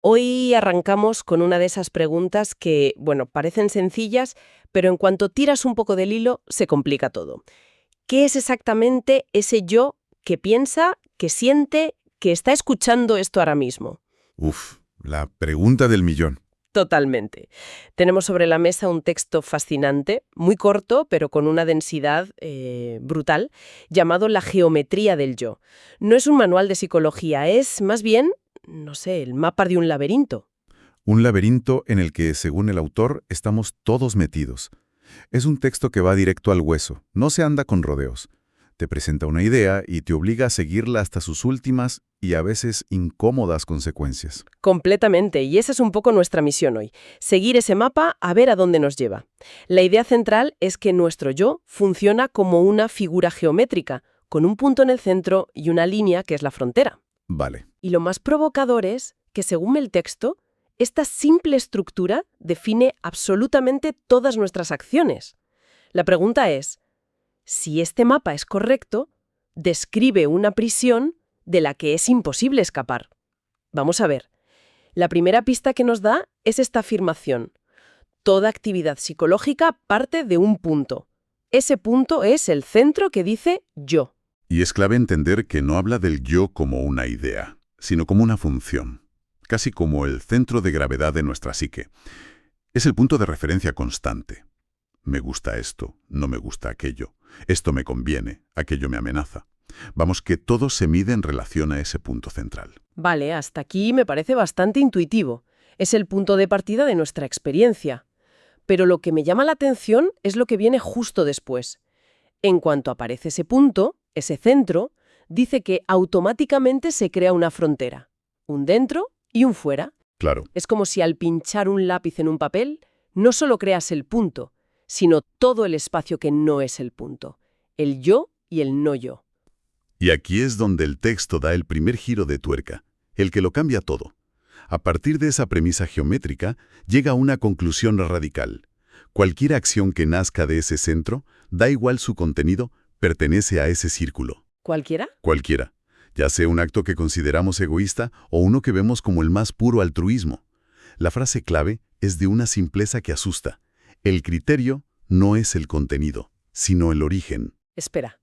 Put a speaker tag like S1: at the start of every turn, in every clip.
S1: Hoy arrancamos con una de esas preguntas que, bueno, parecen sencillas, pero en cuanto tiras un poco del hilo, se complica todo. ¿Qué es exactamente ese yo que piensa, que siente, que está escuchando esto ahora mismo?
S2: Uf, la pregunta del millón.
S1: Totalmente. Tenemos sobre la mesa un texto fascinante, muy corto, pero con una densidad brutal, llamado La geometría del yo. No es un manual de psicología, es más bien, no sé, el mapa de un laberinto.
S2: Un laberinto en el que, según el autor, estamos todos metidos. Es un texto que va directo al hueso, no se anda con rodeos. Te presenta una idea y te obliga a seguirla hasta sus últimas y a veces incómodas consecuencias.
S1: Completamente, y esa es un poco nuestra misión hoy, seguir ese mapa a ver a dónde nos lleva. La idea central es que nuestro yo funciona como una figura geométrica, con un punto en el centro y una línea que es la frontera.
S2: Vale,
S1: Y lo más provocador es que, según el texto, esta simple estructura define absolutamente todas nuestras acciones. La pregunta es, si este mapa es correcto, describe una prisión de la que es imposible escapar. Vamos a ver. La primera pista que nos da es esta afirmación. Toda actividad psicológica parte de un punto. Ese punto es el centro que dice yo.
S2: y es clave entender que no habla del yo como una idea, sino como una función, casi como el centro de gravedad de nuestra psique. Es el punto de referencia constante. Me gusta esto, no me gusta aquello. Esto me conviene, aquello me amenaza. Vamos, que todo se mide en relación a ese punto central.
S1: Vale, hasta aquí me parece bastante intuitivo. Es el punto de partida de nuestra experiencia. Pero lo que me llama la atención es lo que viene justo después. En cuanto aparece ese punto, ese centro, dice que automáticamente se crea una frontera. Un dentro y un fuera.
S2: Claro,
S1: Es como si al pinchar un lápiz en un papel, no solo creas el punto, sino todo el espacio que no es el punto. El yo y el no yo.
S2: y aquí es donde el texto da el primer giro de tuerca, el que lo cambia todo. A partir de esa premisa geométrica, llega a una conclusión radical. Cualquier acción que nazca de ese centro, da igual su contenido, pertenece a ese círculo.
S1: ¿Cualquiera?
S2: Cualquiera, ya sea un acto que consideramos egoísta o uno que vemos como el más puro altruismo. La frase clave es de una simpleza que asusta. El criterio no es el contenido, sino el origen.
S1: Espera.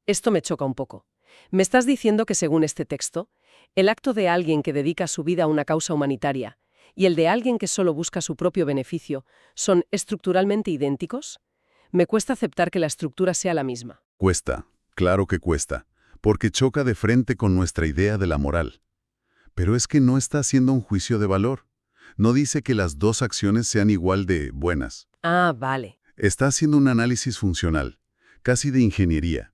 S1: Esto me choca un poco. Me estás diciendo que, según este texto, el acto de alguien que dedica su vida a una causa humanitaria y el de alguien que solo busca su propio beneficio son estructuralmente idénticos. Me cuesta aceptar que la estructura sea la misma.
S2: Cuesta, claro que cuesta, porque choca de frente con nuestra idea de la moral. Pero es que no está haciendo un juicio de valor. No dice que las dos acciones sean igual de buenas.
S1: Ah, vale.
S2: Está haciendo un análisis funcional, casi de ingeniería.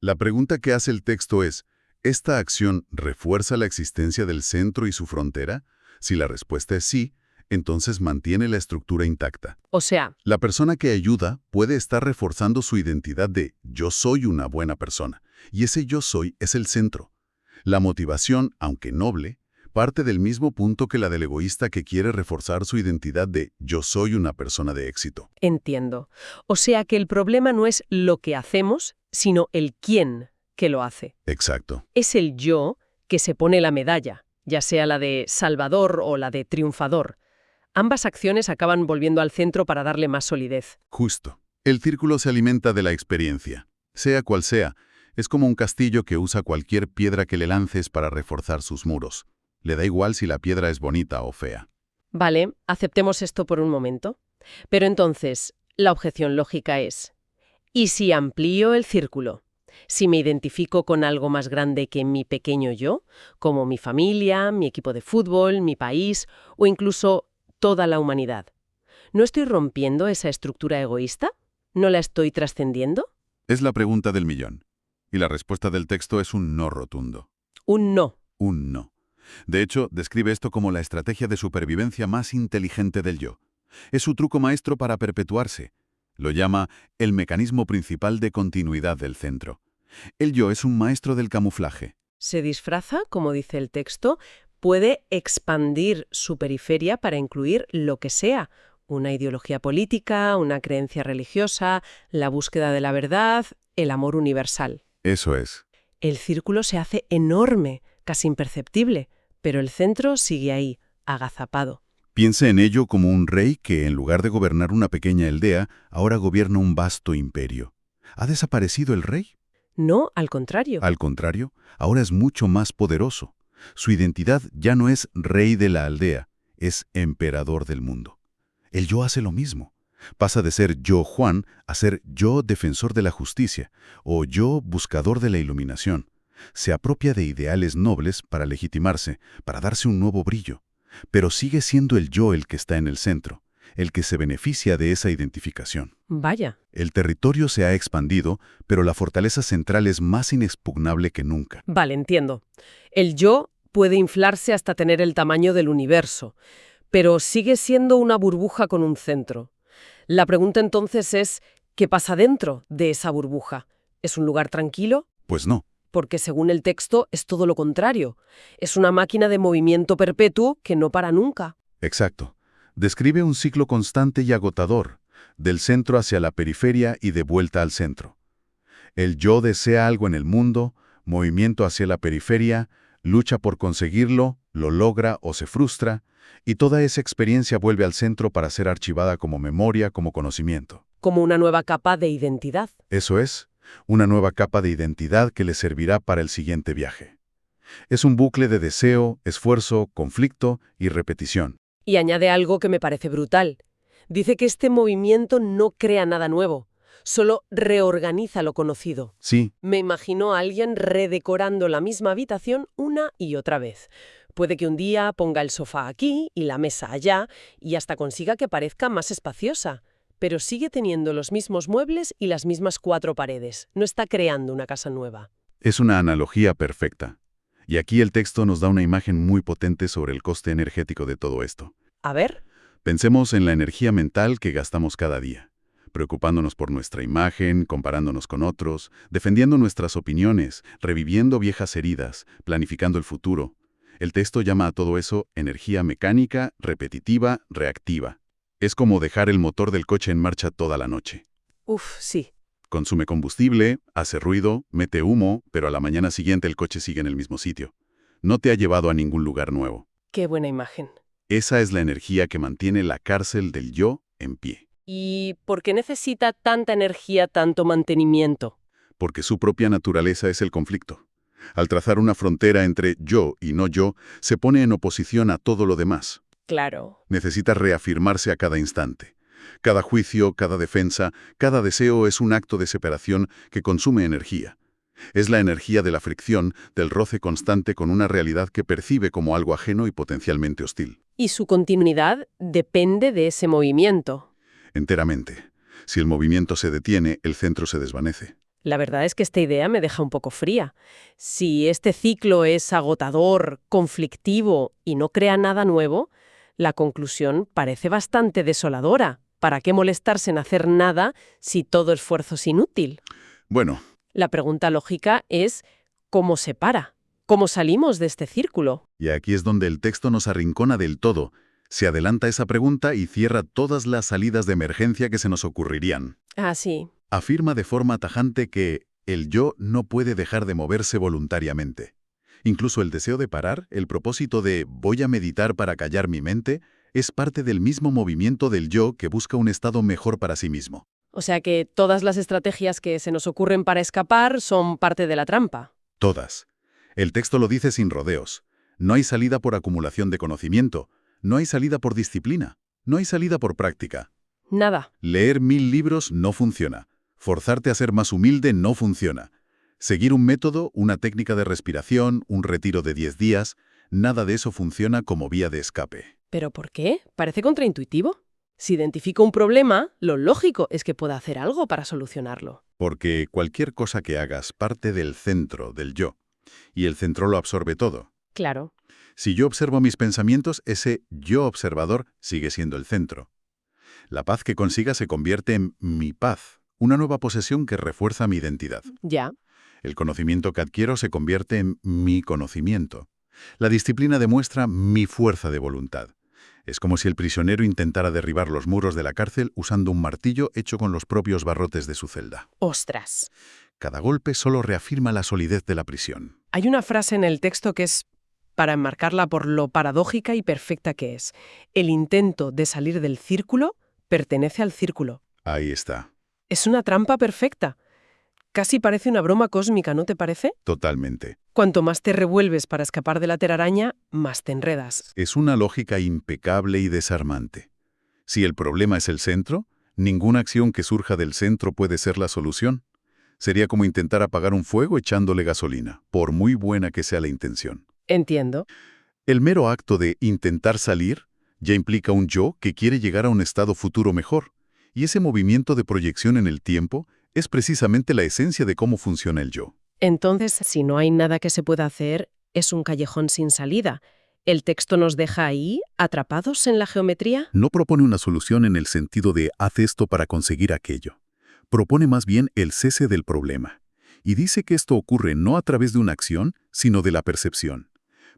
S2: La pregunta que hace el texto es, ¿esta acción refuerza la existencia del centro y su frontera? Si la respuesta es sí, entonces mantiene la estructura intacta.
S1: O sea,
S2: La persona que ayuda puede estar reforzando su identidad de yo soy una buena persona, y ese yo soy es el centro. La motivación, aunque noble, parte del mismo punto que la del egoísta que quiere reforzar su identidad de yo soy una persona de éxito.
S1: entiendo. O sea que el problema no es lo que hacemos, sino el quién que lo hace.
S2: Exacto.
S1: Es el yo que se pone la medalla, ya sea la de salvador o la de triunfador. Ambas acciones acaban volviendo al centro para darle más solidez.
S2: Justo. El círculo se alimenta de la experiencia. Sea cual sea, es como un castillo que usa cualquier piedra que le lances para reforzar sus muros. Le da igual si la piedra es bonita o fea.
S1: Vale, aceptemos esto por un momento. Pero entonces, la objeción lógica es, ¿y si amplío el círculo? Si me identifico con algo más grande que mi pequeño yo, como mi familia, mi equipo de fútbol, mi país o incluso toda la humanidad, ¿no estoy rompiendo esa estructura egoísta? ¿No la estoy trascendiendo?
S2: Es la pregunta del millón. Y la respuesta del texto es un no rotundo.
S1: Un no.
S2: Un no. De hecho, describe esto como la estrategia de supervivencia más inteligente del yo. Es su truco maestro para perpetuarse. Lo llama el mecanismo principal de continuidad del centro. El yo es un maestro del camuflaje.
S1: Se disfraza, como dice el texto, puede expandir su periferia para incluir lo que sea, una ideología política, una creencia religiosa, la búsqueda de la verdad, el amor universal.
S2: Eso es.
S1: El círculo se hace enorme, casi imperceptible, pero el centro sigue ahí, agazapado.
S2: Piense en ello como un rey que, en lugar de gobernar una pequeña aldea, ahora gobierna un vasto imperio. ¿Ha desaparecido el rey?
S1: No, al contrario.
S2: Al contrario, ahora es mucho más poderoso. Su identidad ya no es rey de la aldea, es emperador del mundo. El yo hace lo mismo. Pasa de ser yo Juan a ser yo defensor de la justicia o yo buscador de la iluminación. Se apropia de ideales nobles para legitimarse, para darse un nuevo brillo. Pero sigue siendo el yo el que está en el centro, el que se beneficia de esa identificación.
S1: Vaya.
S2: El territorio se ha expandido, pero la fortaleza central es más inexpugnable que nunca.
S1: Vale, entiendo. El yo puede inflarse hasta tener el tamaño del universo, pero sigue siendo una burbuja con un centro. La pregunta entonces es, ¿qué pasa dentro de esa burbuja? ¿Es un lugar tranquilo?
S2: Pues no.
S1: Porque según el texto es todo lo contrario. Es una máquina de movimiento perpetuo que no para nunca.
S2: Exacto. Describe un ciclo constante y agotador, del centro hacia la periferia y de vuelta al centro. El yo desea algo en el mundo, movimiento hacia la periferia, lucha por conseguirlo, lo logra o se frustra, y toda esa experiencia vuelve al centro para ser archivada como memoria, como conocimiento.
S1: Como una nueva capa de identidad.
S2: Eso es, una nueva capa de identidad que le servirá para el siguiente viaje. Es un bucle de deseo, esfuerzo, conflicto y repetición.
S1: Y añade algo que me parece brutal. Dice que este movimiento no crea nada nuevo, solo reorganiza lo conocido.
S2: Sí,
S1: Me imagino a alguien redecorando la misma habitación una y otra vez. Puede que un día ponga el sofá aquí y la mesa allá y hasta consiga que parezca más espaciosa. Pero sigue teniendo los mismos muebles y las mismas 4 paredes. No está creando una casa nueva.
S2: es una analogía perfecta. Y aquí el texto nos da una imagen muy potente sobre el coste energético de todo esto.
S1: A ver.
S2: Pensemos en la energía mental que gastamos cada día, preocupándonos por nuestra imagen, comparándonos con otros, defendiendo nuestras opiniones, reviviendo viejas heridas, planificando el futuro. El texto llama a todo eso energía mecánica, repetitiva, reactiva. Es como dejar el motor del coche en marcha toda la noche.
S1: Uf, sí.
S2: Consume combustible, hace ruido, mete humo, pero a la mañana siguiente el coche sigue en el mismo sitio. No te ha llevado a ningún lugar nuevo.
S1: Qué buena imagen.
S2: Esa es la energía que mantiene la cárcel del yo en pie.
S1: ¿Y por qué necesita tanta energía, tanto mantenimiento?
S2: Porque su propia naturaleza es el conflicto. Al trazar una frontera entre yo y no yo, se pone en oposición a todo lo demás.
S1: Claro.
S2: Necesita reafirmarse a cada instante. Cada juicio, cada defensa, cada deseo es un acto de separación que consume energía. Es la energía de la fricción, del roce constante con una realidad que percibe como algo ajeno y potencialmente hostil.
S1: Y su continuidad depende de ese movimiento.
S2: Enteramente. Si el movimiento se detiene, el centro se desvanece.
S1: La verdad es que esta idea me deja un poco fría. Si este ciclo es agotador, conflictivo y no crea nada nuevo, la conclusión parece bastante desoladora. ¿Para qué molestarse en hacer nada si todo esfuerzo es inútil?
S2: Bueno,
S1: La pregunta lógica es, ¿cómo se para? ¿Cómo salimos de este círculo?
S2: y aquí es donde el texto nos arrincona del todo. Se adelanta esa pregunta y cierra todas las salidas de emergencia que se nos ocurrirían.
S1: Ah, sí.
S2: Afirma de forma tajante que el yo no puede dejar de moverse voluntariamente. Incluso el deseo de parar, el propósito de voy a meditar para callar mi mente, es parte del mismo movimiento del yo que busca un estado mejor para sí mismo.
S1: O sea que todas las estrategias que se nos ocurren para escapar son parte de la trampa.
S2: Todas. El texto lo dice sin rodeos. No hay salida por acumulación de conocimiento, no hay salida por disciplina, no hay salida por práctica.
S1: Nada.
S2: Leer 1000 libros no funciona. Forzarte a ser más humilde no funciona. Seguir un método, una técnica de respiración, un retiro de 10 días, nada de eso funciona como vía de escape.
S1: ¿Pero por qué? Parece contraintuitivo. Si identifico un problema, lo lógico es que pueda hacer algo para solucionarlo.
S2: Porque cualquier cosa que hagas parte del centro, del yo, y el centro lo absorbe todo.
S1: Claro.
S2: Si yo observo mis pensamientos, ese yo observador sigue siendo el centro. La paz que consiga se convierte en mi paz, una nueva posesión que refuerza mi identidad.
S1: Ya.
S2: El conocimiento que adquiero se convierte en mi conocimiento. La disciplina demuestra mi fuerza de voluntad. Es como si el prisionero intentara derribar los muros de la cárcel usando un martillo hecho con los propios barrotes de su celda.
S1: ¡Ostras!
S2: Cada golpe solo reafirma la solidez de la prisión.
S1: Hay una frase en el texto que es para enmarcarla por lo paradójica y perfecta que es. El intento de salir del círculo pertenece al círculo.
S2: Ahí está.
S1: Es una trampa perfecta. Casi parece una broma cósmica, ¿no te parece?
S2: Totalmente.
S1: Cuanto más te revuelves para escapar de la telaraña, más te enredas.
S2: Es una lógica impecable y desarmante. Si el problema es el centro, ninguna acción que surja del centro puede ser la solución. Sería como intentar apagar un fuego echándole gasolina, por muy buena que sea la intención.
S1: Entiendo.
S2: El mero acto de intentar salir ya implica un yo que quiere llegar a un estado futuro mejor, y ese movimiento de proyección en el tiempo es precisamente la esencia de cómo funciona el yo.
S1: Entonces, si no hay nada que se pueda hacer, es un callejón sin salida. ¿El texto nos deja ahí, atrapados en la geometría?
S2: No propone una solución en el sentido de haz esto para conseguir aquello. Propone más bien el cese del problema. Y dice que esto ocurre no a través de una acción, sino de la percepción.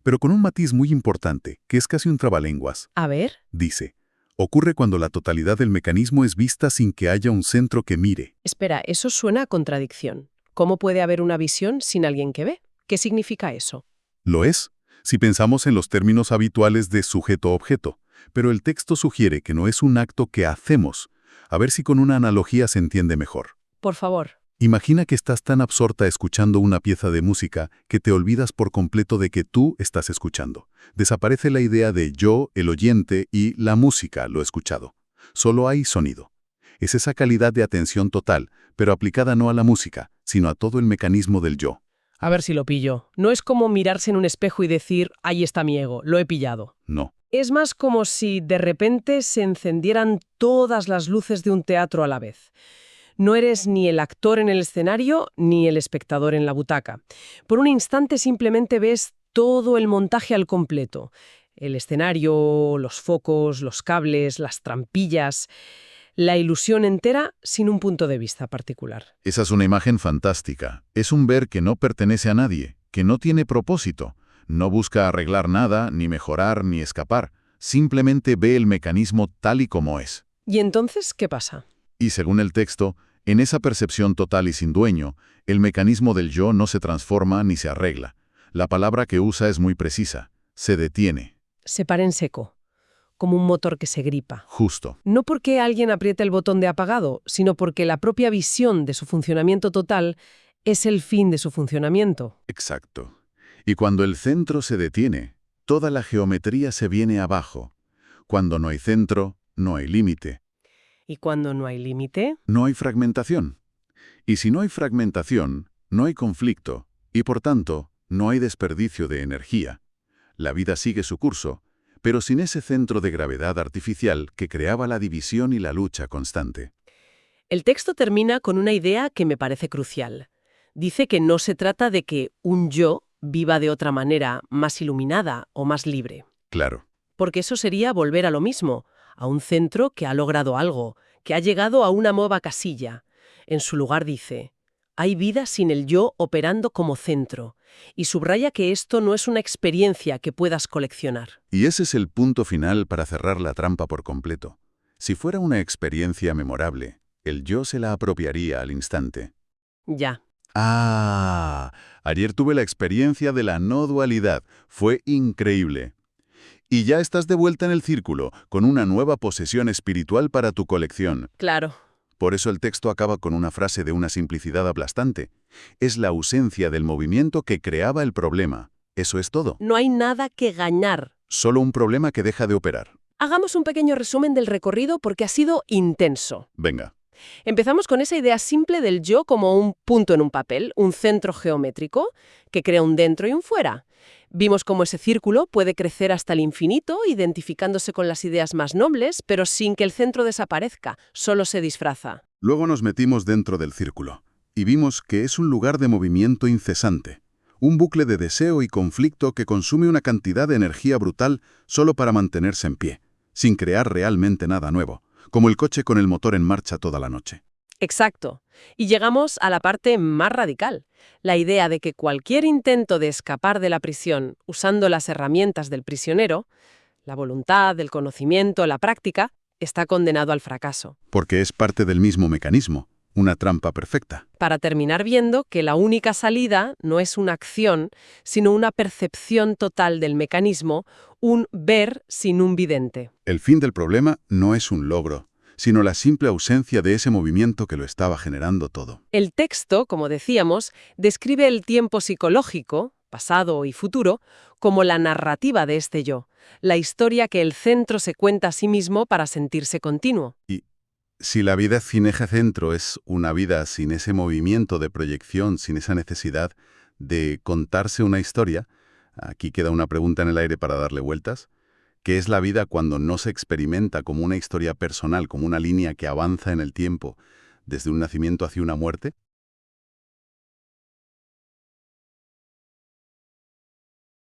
S2: Pero con un matiz muy importante, que es casi un trabalenguas.
S1: A ver.
S2: Dice, ocurre cuando la totalidad del mecanismo es vista sin que haya un centro que mire.
S1: Espera, eso suena a contradicción. ¿Cómo puede haber una visión sin alguien que ve? ¿Qué significa eso?
S2: Lo es, si pensamos en los términos habituales de sujeto-objeto, pero el texto sugiere que no es un acto que hacemos. A ver si con una analogía se entiende mejor.
S1: Por favor.
S2: Imagina que estás tan absorta escuchando una pieza de música que te olvidas por completo de que tú estás escuchando. Desaparece la idea de yo, el oyente, y la música, lo escuchado. Solo hay sonido. Es esa calidad de atención total, pero aplicada no a la música, sino a todo el mecanismo del yo.
S1: A ver si lo pillo. No es como mirarse en un espejo y decir, ahí está mi ego, lo he pillado.
S2: No.
S1: Es más como si de repente se encendieran todas las luces de un teatro a la vez. No eres ni el actor en el escenario ni el espectador en la butaca. Por un instante simplemente ves todo el montaje al completo. El escenario, los focos, los cables, las trampillas, la ilusión entera sin un punto de vista particular.
S2: Esa es una imagen fantástica. Es un ver que no pertenece a nadie, que no tiene propósito. No busca arreglar nada, ni mejorar, ni escapar. Simplemente ve el mecanismo tal y como es.
S1: ¿Y entonces qué pasa?
S2: Y según el texto, en esa percepción total y sin dueño, el mecanismo del yo no se transforma ni se arregla. La palabra que usa es muy precisa. Se detiene.
S1: Se para en seco, como un motor que se gripa.
S2: Justo.
S1: No porque alguien apriete el botón de apagado, sino porque la propia visión de su funcionamiento total es el fin de su funcionamiento.
S2: Exacto. Y cuando el centro se detiene, toda la geometría se viene abajo. Cuando no hay centro, no hay límite.
S1: ¿Y cuando no hay límite?
S2: No hay fragmentación. Y si no hay fragmentación, no hay conflicto, y por tanto, no hay desperdicio de energía. La vida sigue su curso, pero sin ese centro de gravedad artificial que creaba la división y la lucha constante.
S1: El texto termina con una idea que me parece crucial. Dice que no se trata de que un yo viva de otra manera, más iluminada o más libre.
S2: Claro.
S1: Porque eso sería volver a lo mismo, a un centro que ha logrado algo, que ha llegado a una nueva casilla. En su lugar dice, hay vida sin el yo operando como centro, y subraya que esto no es una experiencia que puedas coleccionar.
S2: Y ese es el punto final para cerrar la trampa por completo. Si fuera una experiencia memorable, el yo se la apropiaría al instante.
S1: Ya.
S2: Ayer tuve la experiencia de la no dualidad. Fue increíble. Y ya estás de vuelta en el círculo, con una nueva posesión espiritual para tu colección.
S1: Claro.
S2: Por eso el texto acaba con una frase de una simplicidad aplastante. Es la ausencia del movimiento que creaba el problema. Eso es todo.
S1: No hay nada que ganar.
S2: Solo un problema que deja de operar.
S1: Hagamos un pequeño resumen del recorrido porque ha sido intenso.
S2: Venga.
S1: Empezamos con esa idea simple del yo como un punto en un papel, un centro geométrico que crea un dentro y un fuera. Vimos cómo ese círculo puede crecer hasta el infinito, identificándose con las ideas más nobles, pero sin que el centro desaparezca, solo se disfraza.
S2: Luego nos metimos dentro del círculo y vimos que es un lugar de movimiento incesante, un bucle de deseo y conflicto que consume una cantidad de energía brutal solo para mantenerse en pie, sin crear realmente nada nuevo, como el coche con el motor en marcha toda la noche.
S1: Exacto. Y llegamos a la parte más radical, la idea de que cualquier intento de escapar de la prisión usando las herramientas del prisionero, la voluntad, el conocimiento, la práctica, está condenado al fracaso.
S2: Porque es parte del mismo mecanismo. Una trampa perfecta.
S1: Para terminar viendo que la única salida no es una acción, sino una percepción total del mecanismo, un ver sin un vidente.
S2: El fin del problema no es un logro, sino la simple ausencia de ese movimiento que lo estaba generando todo.
S1: El texto, como decíamos, describe el tiempo psicológico, pasado y futuro, como la narrativa de este yo, la historia que el centro se cuenta a sí mismo para sentirse continuo.
S2: Y si la vida sin eje centro es una vida sin ese movimiento de proyección, sin esa necesidad de contarse una historia, aquí queda una pregunta en el aire para darle vueltas. ¿Qué es la vida cuando no se experimenta como una historia personal, como una línea que avanza en el tiempo, desde un nacimiento hacia una muerte?